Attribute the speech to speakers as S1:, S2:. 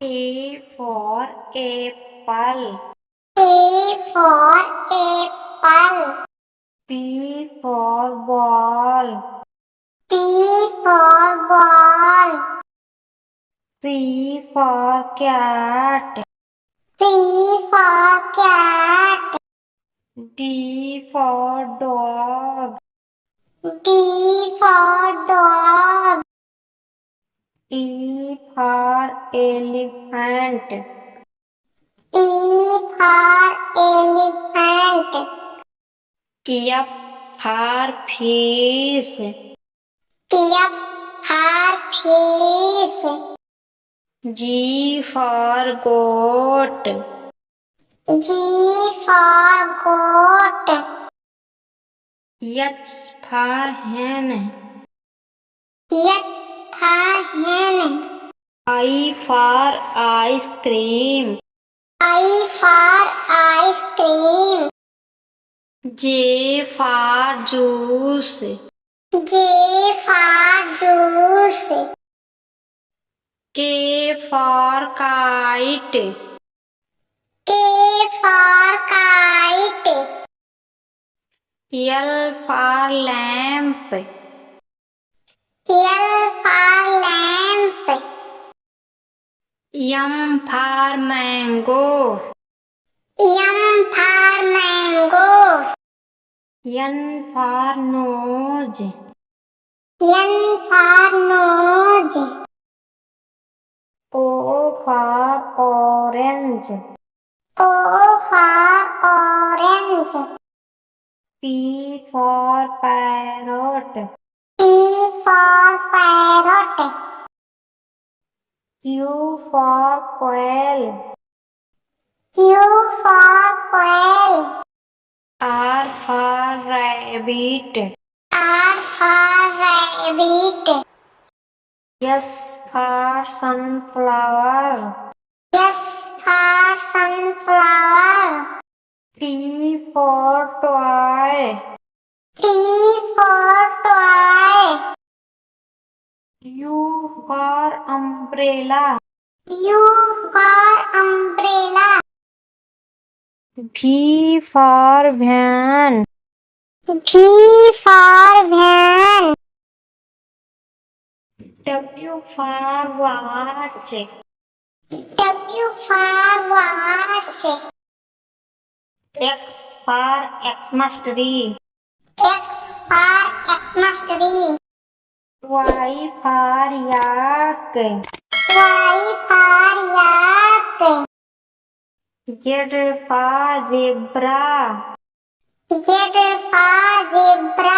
S1: A for apple.
S2: A for apple.
S1: B for ball.
S2: B for ball.
S1: C for cat.
S2: C for cat.
S1: D for dog.
S2: D for dog.
S1: E for elephant.
S2: E for elephant.
S1: F for fish.
S2: F for fish.
S1: G for goat.
S2: G for goat.
S1: H for hen.
S2: H for hen.
S1: I for ice cream.
S2: I for ice cream.
S1: J for juice.
S2: J for juice.
S1: K for kite.
S2: K for kite.
S1: L for lamp.
S2: L for lamp.
S1: M for mango.
S2: M for mango.
S1: N for nose.
S2: N for nose.
S1: O for orange.
S2: O for orange.
S1: P for parrot.
S2: P for parrot.
S1: Q for quail.
S2: Q for quail.
S1: R for rabbit.
S2: R for rabbit.
S1: S for sunflower.
S2: S for sunflower.
S1: T for toy.
S2: T for toy.
S1: U for umbrella.
S2: U for umbrella.
S1: V for van.
S2: V for van.
S1: W for watch.
S2: W for watch.
S1: X for Xmas tree.
S2: X for Xmas tree.
S1: Y for yak.
S2: Y for yak.
S1: Z for zebra.
S2: Z for zebra.